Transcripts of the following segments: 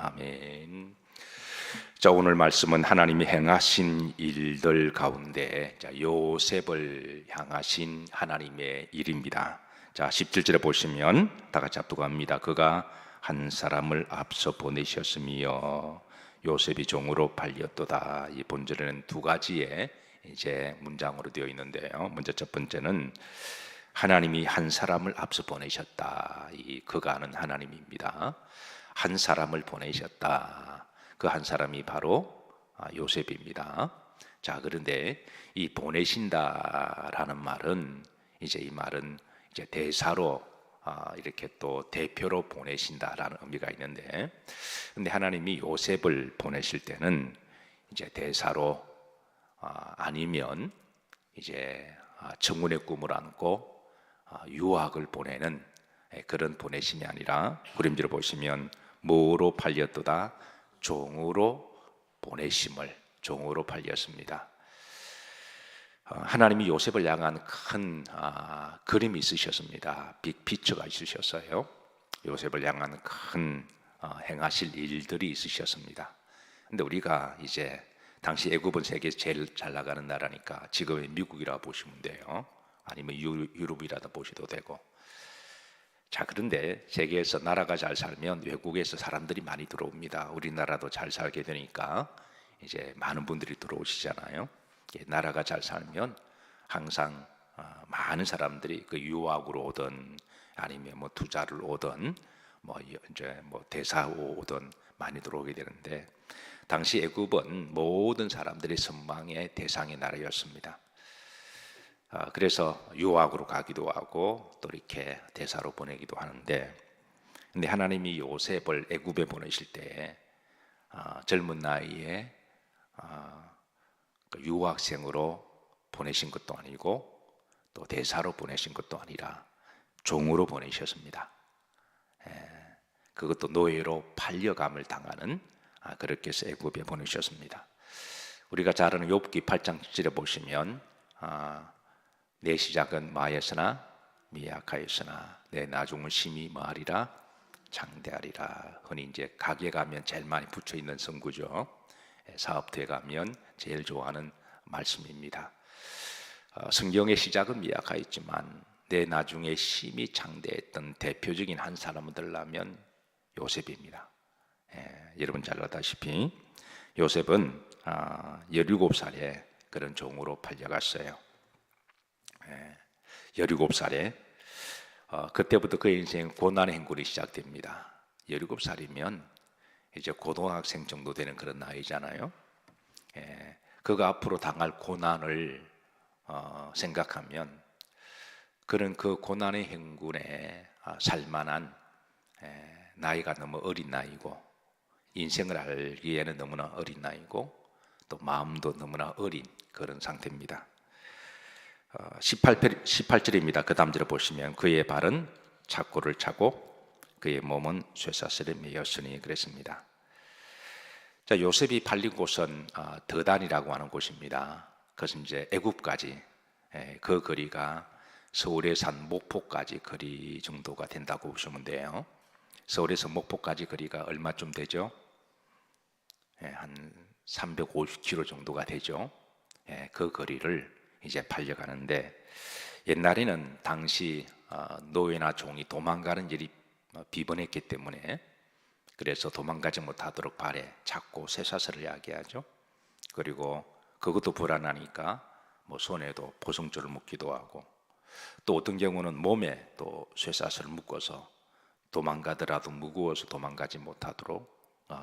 아멘. 자, 오늘 말씀은 하나님이 행하신 일들 가운데 요셉을 향하신 하나님의 일입니다. 자, 17절에 보시면 다 같이 합독합니다. 그가 한 사람을 앞서 보내셨으며 요셉이 종으로 팔렸도다. 이 본절에는 두 가지의 이제 문장으로 되어 있는데요. 먼저 첫 번째는 하나님이 한 사람을 앞서 보내셨다. 이 그가는 하나님입니다. 한 사람을 보내셨다. 그 한 사람이 바로 요셉입니다. 자, 그런데 이 보내신다라는 말은 이 말은 이제 대사로 이렇게 또 대표로 보내신다라는 의미가 있는데, 근데 하나님이 요셉을 보내실 때는 이제 대사로 아니면 이제 청운의 꿈을 안고 유학을 보내는 그런 보내심이 아니라 그림자로 보시면 뭐로 팔렸도다? 종으로 보내심을 종으로 팔렸습니다. 하나님이 요셉을 향한 큰 그림이 있으셨습니다. 빅피처가 있으셨어요. 요셉을 향한 큰 행하실 일들이 있으셨습니다. 근데 우리가 이제 당시 애굽은 세계에서 제일 잘 나가는 나라니까 지금의 미국이라고 보시면 돼요. 아니면 유럽이라도 보셔도 되고. 자, 그런데 세계에서 나라가 잘 살면 외국에서 사람들이 많이 들어옵니다. 우리나라도 잘 살게 되니까 이제 많은 분들이 들어오시잖아요. 나라가 잘 살면 항상 많은 사람들이 그 유학으로 오든 아니면 뭐 투자를 오든 뭐 이제 뭐 대사 오든 많이 들어오게 되는데, 당시 애굽은 모든 사람들이 선망의 대상의 나라였습니다. 그래서 유학으로 가기도 하고 또 이렇게 대사로 보내기도 하는데, 근데 하나님이 요셉을 애굽에 보내실 때 젊은 나이에 유학생으로 보내신 것도 아니고 또 대사로 보내신 것도 아니라 종으로 보내셨습니다. 그것도 노예로 팔려감을 당하는 그렇게 해서 애굽에 보내셨습니다. 우리가 잘 아는 욥기 8장 7절에 보시면 내 시작은 마에서나 미약하였으나 내 나중은 심히 뭐하리라? 장대하리라. 흔히 이제 가게 가면 제일 많이 붙여 있는 성구죠. 사업터에 가면 제일 좋아하는 말씀입니다. 성경의 시작은 미약하였지만 내 나중에 심히 장대했던 대표적인 한 사람을 들라면 요셉입니다. 여러분 잘 알다시피 요셉은 17살에 그런 종으로 팔려갔어요. 17살에 그때부터 그의 인생 고난의 행군이 시작됩니다. 17살이면 이제 고등학생 정도 되는 그런 나이잖아요. 그가 앞으로 당할 고난을 생각하면 그런 그 고난의 행군에 살만한 나이가 너무 어린 나이고, 인생을 알기에는 너무나 어린 나이고, 또 마음도 너무나 어린 그런 상태입니다. 18절입니다. 그 다음 절을 보시면 그의 발은 착고를 차고 그의 몸은 쇠사슬에 매였으니 그랬습니다. 자, 요셉이 팔린 곳은 더단이라고 하는 곳입니다. 그것은 이제 애굽까지, 그 거리가 서울에 산 목포까지 거리 정도가 된다고 보시면 돼요. 서울에서 목포까지 거리가 얼마쯤 되죠? 한 350km 정도가 되죠. 그 거리를 이제 팔려가는데, 옛날에는 당시 노예나 종이 도망가는 일이 비번했기 때문에 그래서 도망가지 못하도록 발에 잡고 쇠사슬을 이야기하죠. 그리고 그것도 불안하니까 뭐 손에도 보성줄을 묶기도 하고, 또 어떤 경우는 몸에 또 쇠사슬을 묶어서 도망가더라도 무거워서 도망가지 못하도록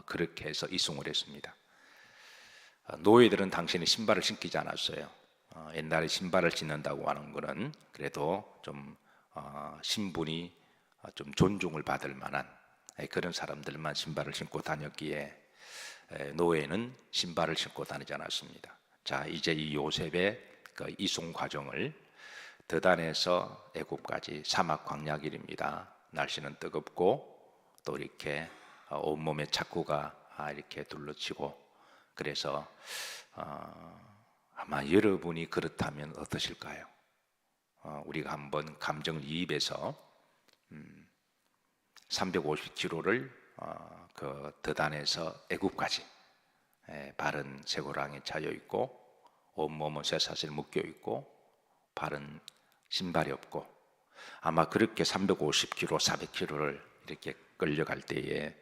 그렇게 해서 이송을 했습니다. 노예들은 당신의 신발을 신기지 않았어요. 옛날에 신발을 신는다고 하는 것은 그래도 좀 신분이 좀 존중을 받을 만한 그런 사람들만 신발을 신고 다녔기에 노예는 신발을 신고 다니지 않았습니다. 자, 이제 이 요셉의 그 이송 과정을 더단에서 애굽까지 사막 광야길입니다. 날씨는 뜨겁고 또 이렇게 온몸에 착구가 이렇게 둘러치고, 그래서 아마 여러분이 그렇다면 어떠실까요? 우리가 한번 감정이입해서 350km를 그 드단에서 애굽까지 발은 쇠고랑에 차여 있고 온몸은 쇠사슬 묶여 있고 발은 신발이 없고 아마 그렇게 350km, 400km를 이렇게 끌려갈 때에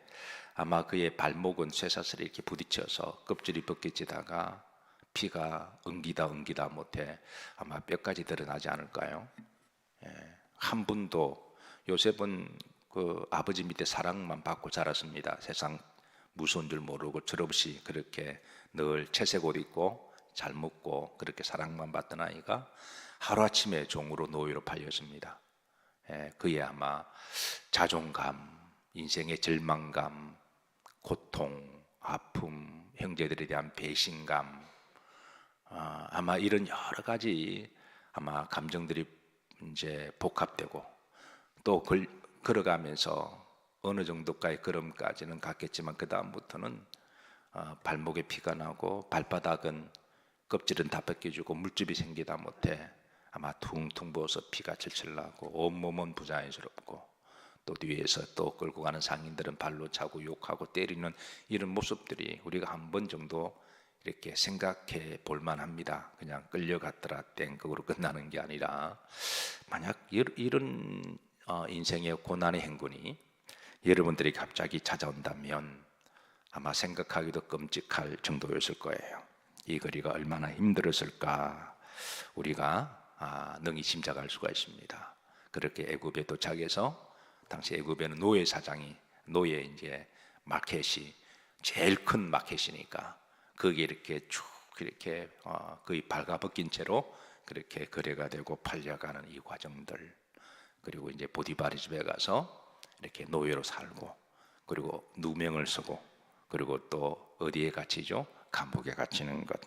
아마 그의 발목은 쇠사슬에 이렇게 부딪혀서 껍질이 벗겨지다가 피가 응기다 못해 아마 뼈까지 드러나지 않을까요? 한 분도 요셉은 그 아버지 밑에 사랑만 받고 자랐습니다. 세상 무서운 줄 모르고 철없이 그렇게 늘 채색 옷 입고 잘 먹고 그렇게 사랑만 받던 아이가 하루아침에 종으로 노예로 팔렸습니다. 그의 아마 자존감, 인생의 절망감, 고통, 아픔, 형제들에 대한 배신감, 아마 이런 여러 가지 아마 감정들이 이제 복합되고 또 걸어가면서 어느 정도까지 걸음까지는 갔겠지만 그 다음부터는 발목에 피가 나고 발바닥은 껍질은 다 벗겨지고 물집이 생기다 못해 아마 퉁퉁 부어서 피가 철철 나고 온몸은 부자연스럽고 또 뒤에서 또 끌고 가는 상인들은 발로 차고 욕하고 때리는 이런 모습들이 우리가 한 번 정도 이렇게 생각해 볼 만합니다. 그냥 끌려갔더라 땡그로 끝나는 게 아니라 만약 이런 인생의 고난의 행군이 여러분들이 갑자기 찾아온다면 아마 생각하기도 끔찍할 정도였을 거예요. 이 거리가 얼마나 힘들었을까 우리가 능히 짐작할 수가 있습니다. 그렇게 애굽에 도착해서 당시 애굽에는 노예 사장이 노예 이제 마켓이 제일 큰 마켓이니까 거기에 이렇게 쭉 이렇게 거의 발가벗긴 채로 그렇게 거래가 되고 팔려가는 이 과정들 그리고 이제 보디바리 집에 가서 이렇게 노예로 살고 그리고 누명을 쓰고 그리고 또 어디에 갇히죠? 감옥에 갇히는 것.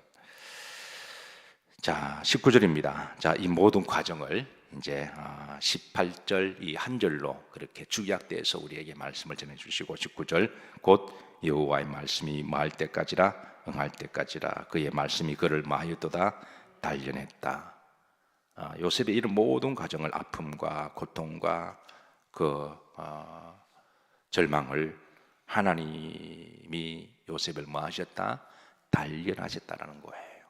자, 19절입니다. 자, 이 모든 과정을 이제 18절 이 한 절로 그렇게 축약돼서 우리에게 말씀을 전해 주시고 19절 곧 여호와의 말씀이 마할 때까지라 응할 때까지라 그의 말씀이 그를 마하였도다 단련했다. 요셉의 이런 모든 과정을 아픔과 고통과 그 절망을 하나님이 요셉을 마하셨다 단련하셨다라는 거예요.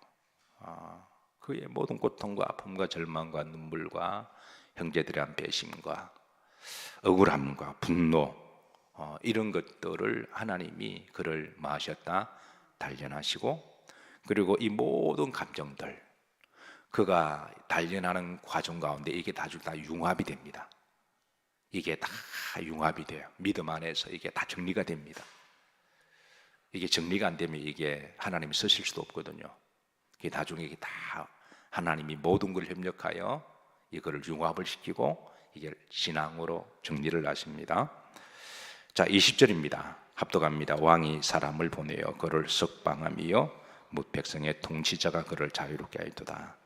그의 모든 고통과 아픔과 절망과 눈물과 형제들에 대한 배신과 억울함과 분노 이런 것들을 하나님이 그를 마하셨다 단련하시고 그리고 이 모든 감정들 그가 단련하는 과정 가운데 이게 다 융합이 됩니다. 이게 다 융합이 돼요. 믿음 안에서 이게 다 정리가 됩니다. 이게 정리가 안 되면 이게 하나님이 쓰실 수도 없거든요. 이게 나중에 이게 다 하나님이 모든 걸 협력하여 이거를 융합을 시키고 이게 신앙으로 정리를 하십니다. 자, 20절입니다. 합독합니다. 왕이 사람을 보내어 그를 석방함이요 뭇 백성의 통치자가 그를 자유롭게 하였도다.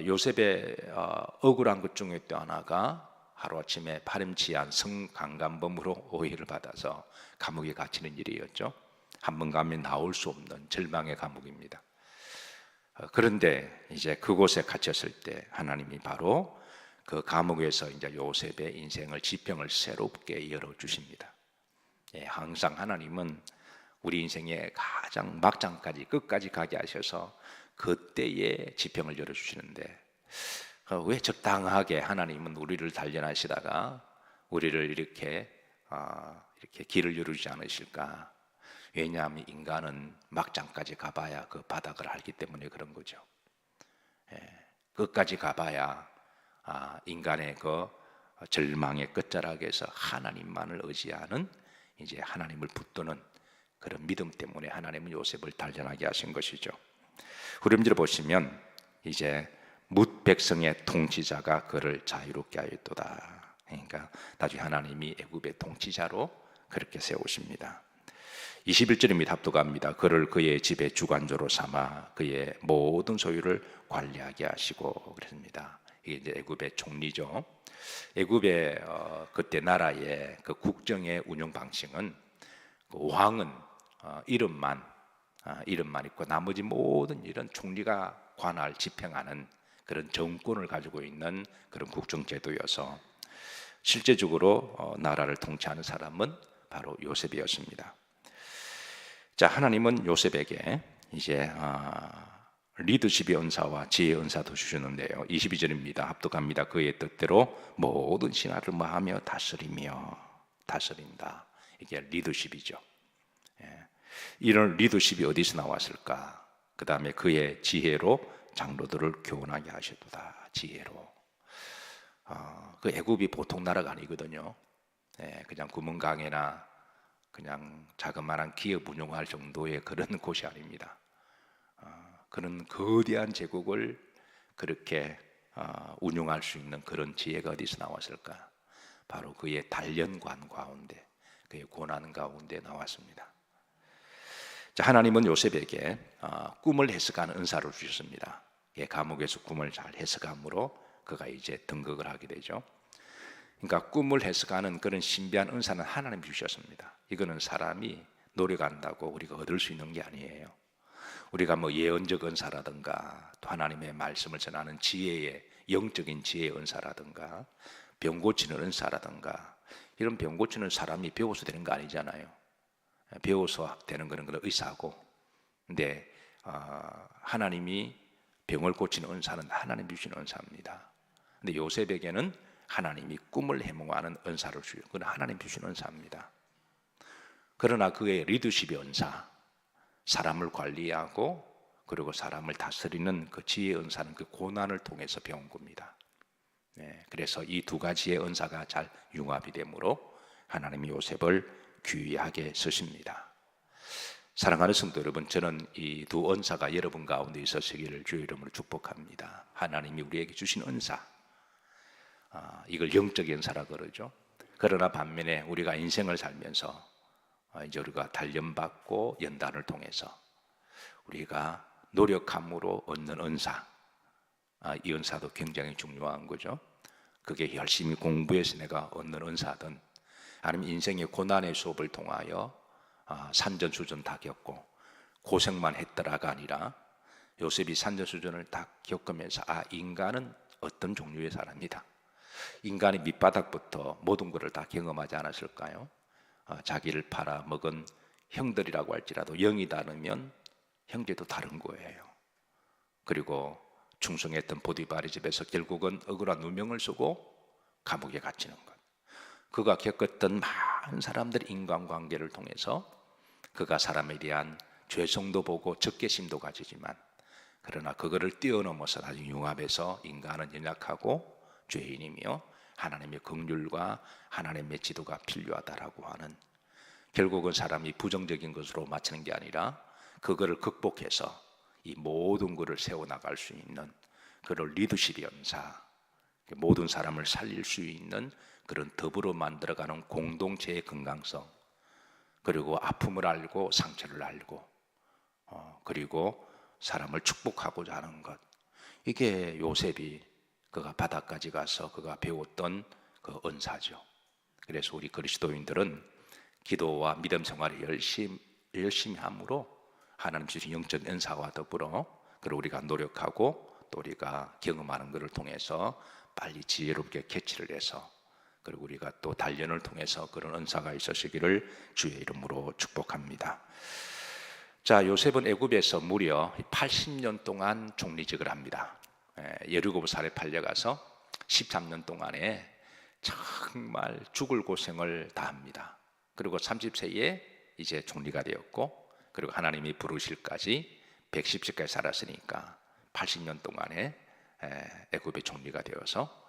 요셉의 억울한 것 중에 또 하나가 하루아침에 파렴치한 성강간범으로 오해를 받아서 감옥에 갇히는 일이었죠. 한 번 가면 나올 수 없는 절망의 감옥입니다. 그런데 이제 그곳에 갇혔을 때 하나님이 바로 그 감옥에서 이제 요셉의 인생을 지평을 새롭게 열어 주십니다. 항상 하나님은 우리 인생의 가장 막장까지 끝까지 가게 하셔서 그때의 지평을 열어 주시는데 왜 적당하게 하나님은 우리를 단련하시다가 우리를 이렇게 길을 열어주지 않으실까? 왜냐하면 인간은 막장까지 가봐야 그 바닥을 알기 때문에 그런 거죠. 끝까지 가봐야 인간의 그 절망의 끝자락에서 하나님만을 의지하는 이제 하나님을 붙드는 그런 믿음 때문에 하나님은 요셉을 단련하게 하신 것이죠. 후렴지를 보시면 이제 뭇 백성의 통치자가 그를 자유롭게 하였도다. 그러니까 나중에 하나님이 애굽의 통치자로 그렇게 세우십니다. 21절입니다. 합독합니다. 그를 그의 집의 주관자로 삼아 그의 모든 소유를 관리하게 하시고 그랬습니다. 이게 이제 애굽의 총리죠. 애굽의 그때 나라의 그 국정의 운영 방식은 그 왕은 이름만 있고 나머지 모든 일은 총리가 관할 집행하는 그런 정권을 가지고 있는 그런 국정제도여서 실제적으로 나라를 통치하는 사람은 바로 요셉이었습니다. 자, 하나님은 요셉에게 이제 리더십의 은사와 지혜의 은사도 주셨는데요. 22절입니다. 합독합니다. 그의 뜻대로 모든 신하를 마하며 다스린다. 이게 리더십이죠. 이런 리더십이 어디서 나왔을까? 그 다음에 그의 지혜로 장로들을 교훈하게 하셨도다. 지혜로. 그 애굽이 보통 나라가 아니거든요. 그냥 구멍강에나 그냥 자그마한 기업 운영할 정도의 그런 곳이 아닙니다. 그런 거대한 제국을 그렇게 운영할 수 있는 그런 지혜가 어디서 나왔을까? 바로 그의 단련관 가운데, 그의 고난 가운데 나왔습니다. 자, 하나님은 요셉에게 꿈을 해석하는 은사를 주셨습니다. 감옥에서 꿈을 잘 해석함으로 그가 이제 등극을 하게 되죠. 그러니까 꿈을 해석하는 그런 신비한 은사는 하나님이 주셨습니다. 이거는 사람이 노력한다고 우리가 얻을 수 있는 게 아니에요. 우리가 뭐 예언적 은사라든가 또 하나님의 말씀을 전하는 지혜의 영적인 지혜의 은사라든가 병 고치는 은사라든가 이런 병 고치는 사람이 배워서 되는 거 아니잖아요. 배워서 되는 거는 의사고, 근데 하나님이 병을 고치는 은사는 하나님 주시는 은사입니다. 근데 요셉에게는 하나님이 꿈을 해몽하는 은사를 주요. 그건 하나님 주시는 은사입니다. 그러나 그의 리더십의 은사, 사람을 관리하고 그리고 사람을 다스리는 그 지혜의 은사는 그 고난을 통해서 배운 겁니다. 그래서 이 두 가지의 은사가 잘 융합이 되므로 하나님이 요셉을 귀하게 쓰십니다. 사랑하는 성도 여러분, 저는 이 두 은사가 여러분 가운데 있으시기를 주의 이름으로 축복합니다. 하나님이 우리에게 주신 은사, 이걸 영적인 은사라고 그러죠. 그러나 반면에 우리가 인생을 살면서 이제 우리가 단련받고 연단을 통해서 우리가 노력함으로 얻는 은사, 이 은사도 굉장히 중요한 거죠. 그게 열심히 공부해서 내가 얻는 은사든 아니면 인생의 고난의 수업을 통하여 산전수전 다 겪고 고생만 했더라가 아니라 요셉이 산전수전을 다 겪으면서 인간은 어떤 종류의 사람이다. 인간이 밑바닥부터 모든 것을 다 경험하지 않았을까요? 자기를 팔아먹은 형들이라고 할지라도 영이 다르면 형제도 다른 거예요. 그리고 충성했던 보디발의 집에서 결국은 억울한 누명을 쓰고 감옥에 갇히는 것. 그가 겪었던 많은 사람들의 인간관계를 통해서 그가 사람에 대한 죄성도 보고 적개심도 가지지만 그러나 그거를 뛰어넘어서 나중에 융합해서 인간은 연약하고 죄인이며 하나님의 긍휼과 하나님의 지도가 필요하다라고 하는, 결국은 사람이 부정적인 것으로 맞추는 게 아니라 그거를 극복해서 이 모든 것을 세워나갈 수 있는 그런 리더십의 연사, 모든 사람을 살릴 수 있는 그런 더불어 만들어가는 공동체의 건강성, 그리고 아픔을 알고 상처를 알고 그리고 사람을 축복하고자 하는 것, 이게 요셉이 그가 바다까지 가서 그가 배웠던 그 은사죠. 그래서 우리 그리스도인들은 기도와 믿음 생활을 열심히 함으로 하나님 주신 영적 은사와 더불어 그리고 우리가 노력하고 또 우리가 경험하는 것을 통해서 빨리 지혜롭게 캐치를 해서 그리고 우리가 또 단련을 통해서 그런 은사가 있으시기를 주의 이름으로 축복합니다. 자, 요셉은 애굽에서 무려 80년 동안 총리직을 합니다. 17살에 팔려가서 13년 동안에 정말 죽을 고생을 다 합니다. 그리고 30세에 이제 총리가 되었고, 그리고 하나님이 부르실까지 110세까지 살았으니까 80년 동안에 애굽의 총리가 되어서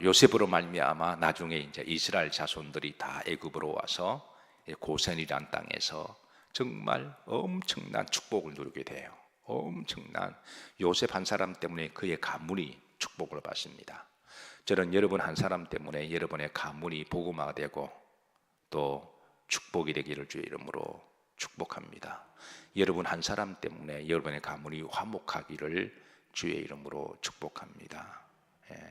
요셉으로 말미암아 나중에 이제 이스라엘 자손들이 다 애굽으로 와서 고센이란 땅에서 정말 엄청난 축복을 누리게 돼요. 엄청난 요셉 한 사람 때문에 그의 가문이 축복을 받습니다. 저는 여러분 한 사람 때문에 여러분의 가문이 복음화가 되고 또 축복이 되기를 주의 이름으로 축복합니다. 여러분 한 사람 때문에 여러분의 가문이 화목하기를 주의 이름으로 축복합니다.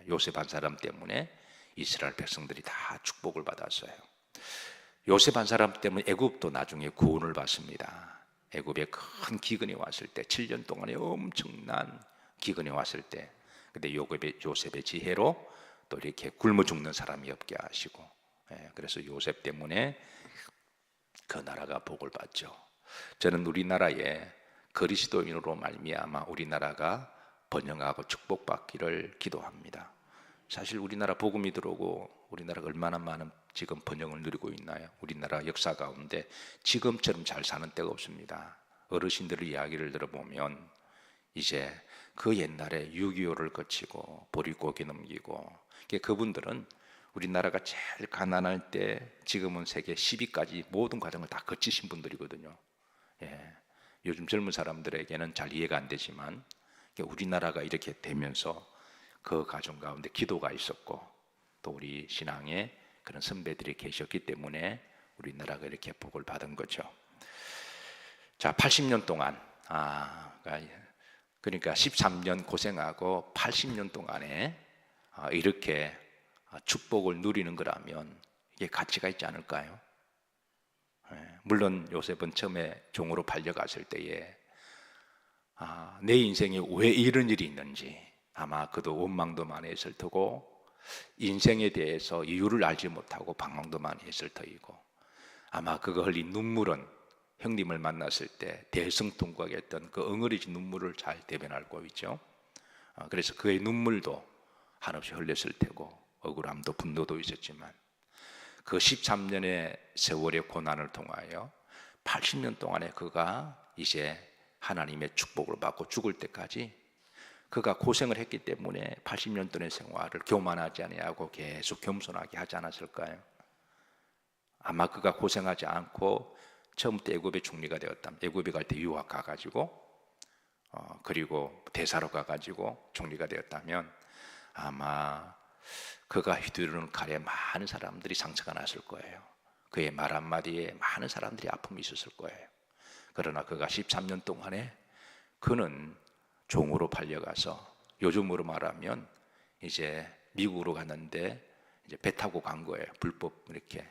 요셉 한 사람 때문에 이스라엘 백성들이 다 축복을 받았어요. 요셉 한 사람 때문에 애굽도 나중에 구원을 받습니다. 애굽에 큰 기근이 왔을 때 7년 동안에 엄청난 기근이 왔을 때 근데 요셉의 지혜로 또 이렇게 굶어 죽는 사람이 없게 하시고, 그래서 요셉 때문에 그 나라가 복을 받죠. 저는 우리나라에 그리스도인으로 말미암아 우리나라가 번영하고 축복받기를 기도합니다. 사실 우리나라 복음이 들어오고 우리나라가 얼마나 많은 지금 번영을 누리고 있나요? 우리나라 역사 가운데 지금처럼 잘 사는 때가 없습니다. 어르신들의 이야기를 들어보면 이제 그 옛날에 6.25를 거치고 보릿고개 넘기고, 그분들은 우리나라가 제일 가난할 때 지금은 세계 10위까지 모든 과정을 다 거치신 분들이거든요. 예. 요즘 젊은 사람들에게는 잘 이해가 안 되지만 우리나라가 이렇게 되면서 그 과정 가운데 기도가 있었고 또 우리 신앙에 그런 선배들이 계셨기 때문에 우리나라가 이렇게 복을 받은 거죠. 자, 80년 동안 그러니까 13년 고생하고 80년 동안에 이렇게 축복을 누리는 거라면 이게 가치가 있지 않을까요? 물론 요셉은 처음에 종으로 팔려갔을 때에 내 인생에 왜 이런 일이 있는지 아마 그도 원망도 많이 했을 테고 인생에 대해서 이유를 알지 못하고 방황도 많이 했을 터이고 아마 그가 흘린 눈물은 형님을 만났을 때 대성통곡하게 했던 그 엉어리진 눈물을 잘 대변하고 있죠. 그래서 그의 눈물도 한없이 흘렸을 테고 억울함도 분노도 있었지만 그 13년의 세월의 고난을 통하여 80년 동안에 그가 이제 하나님의 축복을 받고 죽을 때까지 그가 고생을 했기 때문에 80년 동안의 생활을 교만하지 아니하고 계속 겸손하게 하지 않았을까요? 아마 그가 고생하지 않고 처음부터 애굽의 총리가 되었다면, 애굽에 갈 때 유학 가가지고 그리고 대사로 가가지고 총리가 되었다면 아마 그가 휘두르는 칼에 많은 사람들이 상처가 났을 거예요. 그의 말 한마디에 많은 사람들이 아픔이 있었을 거예요. 그러나 그가 13년 동안에 그는 종으로 팔려가서 요즘으로 말하면 이제 미국으로 갔는데 이제 배 타고 간 거예요. 불법 이렇게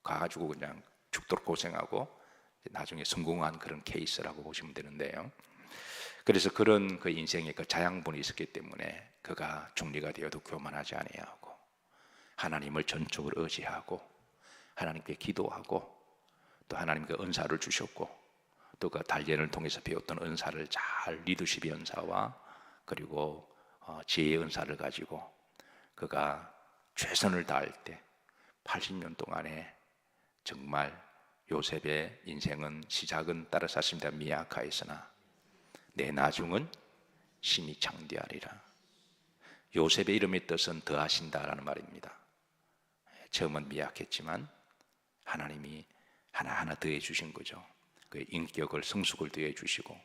가가지고 그냥 죽도록 고생하고 나중에 성공한 그런 케이스라고 보시면 되는데요. 그래서 그런 그 인생의 그 자양분이 있었기 때문에 그가 총리가 되어도 교만하지 아니하고 하나님을 전적으로 의지하고 하나님께 기도하고 또 하나님께 은사를 주셨고 또 그 단련을 통해서 배웠던 은사를 잘 리더십의 은사와 그리고 지혜의 은사를 가지고 그가 최선을 다할 때 80년 동안에 정말 요셉의 인생은 시작은 따라 샀습니다. 미약하였으나 내 나중은 심히 창대하리라. 요셉의 이름의 뜻은 더하신다라는 말입니다. 처음은 미약했지만 하나님이 하나하나 더해 주신 거죠. 그의 인격을 성숙을 더해 주시고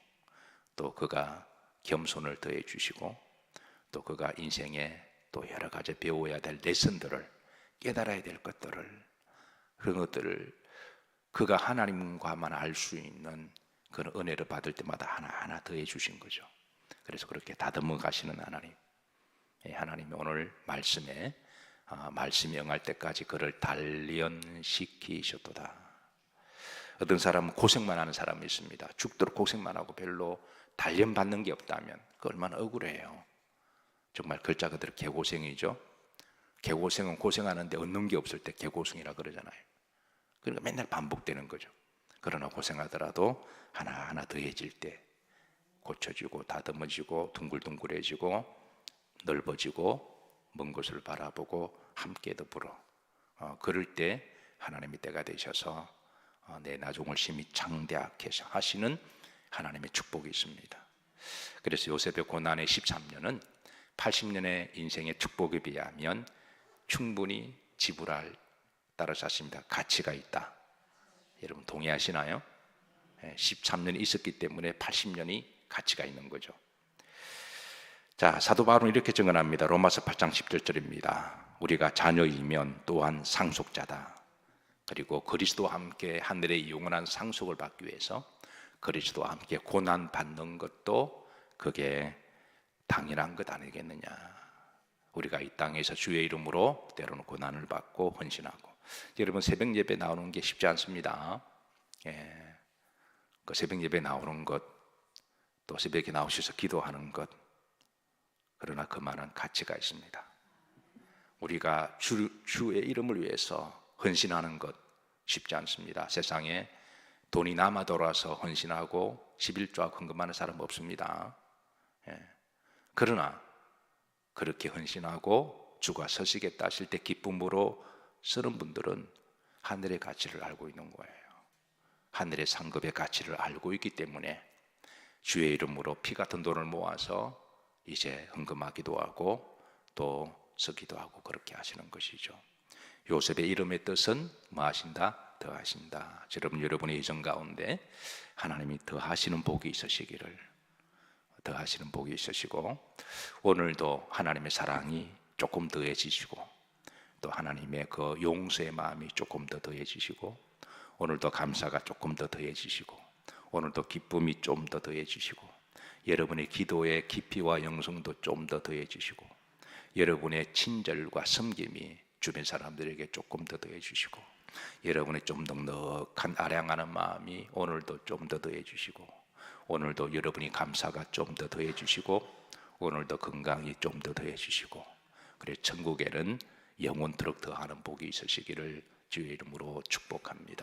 또 그가 겸손을 더해 주시고 또 그가 인생에 또 여러 가지 배워야 될 레슨들을 깨달아야 될 것들을 그런 것들을 그가 하나님과만 알 수 있는 그런 은혜를 받을 때마다 하나하나 더해 주신 거죠. 그래서 그렇게 다듬어 가시는 하나님, 하나님이 오늘 말씀에 말씀이 응할 때까지 그를 단련시키셨도다. 어떤 사람은 고생만 하는 사람이 있습니다. 죽도록 고생만 하고 별로 단련받는 게 없다면 그 얼마나 억울해요. 정말 글자 그대로 개고생이죠. 개고생은 고생하는데 얻는 게 없을 때 개고생이라 그러잖아요. 그러니까 맨날 반복되는 거죠. 그러나 고생하더라도 하나하나 더해질 때 고쳐지고 다듬어지고 둥글둥글해지고 넓어지고 먼 곳을 바라보고 함께 더불어 그럴 때 하나님의 때가 되셔서 내 나중을 심히 창대하게 하시는 하나님의 축복이 있습니다. 그래서 요셉의 고난의 13년은 80년의 인생의 축복에 비하면 충분히 지불할 따라서 하십니다. 가치가 있다. 여러분 동의하시나요? 13년이 있었기 때문에 80년이 가치가 있는 거죠. 자, 사도 바울은 이렇게 증언합니다. 로마서 8장 17절입니다. 우리가 자녀이면 또한 상속자다. 그리고 그리스도와 함께 하늘의 영원한 상속을 받기 위해서 그리스도와 함께 고난 받는 것도 그게 당연한 것 아니겠느냐. 우리가 이 땅에서 주의 이름으로 때로는 고난을 받고 헌신하고 여러분 새벽 예배 나오는 게 쉽지 않습니다. 그 새벽 예배 나오는 것 또 새벽에 나오셔서 기도하는 것 그러나 그 많은 가치가 있습니다. 우리가 주의 이름을 위해서 헌신하는 것 쉽지 않습니다. 세상에 돈이 남아 돌아서 헌신하고 11조하고 헌금하는 사람 없습니다. 예. 그러나 그렇게 헌신하고 주가 서시겠다 하실 때 기쁨으로 쓰는 분들은 하늘의 가치를 알고 있는 거예요. 하늘의 상급의 가치를 알고 있기 때문에 주의 이름으로 피 같은 돈을 모아서 이제 헌금하기도 하고 또 쓰기도 하고 그렇게 하시는 것이죠. 요셉의 이름의 뜻은 뭐 하신다? 더하신다. 여러분의 이정 가운데 하나님이 더하시는 복이 있으시기를, 더하시는 복이 있으시고, 오늘도 하나님의 사랑이 조금 더해지시고, 또 하나님의 그 용서의 마음이 조금 더 더해지시고, 오늘도 감사가 조금 더 더해지시고, 오늘도 기쁨이 좀 더 더해지시고, 여러분의 기도의 깊이와 영성도 좀 더 더해지시고, 여러분의 친절과 섬김이 주변 사람들에게 조금 더 더해주시고, 여러분의 좀 넉넉한 아량하는 마음이 오늘도 좀 더 더해주시고, 오늘도 여러분이 감사가 좀 더 더해주시고, 오늘도 건강이 좀 더 더해주시고, 그래 천국에는 영원토록 더하는 복이 있으시기를 주의 이름으로 축복합니다.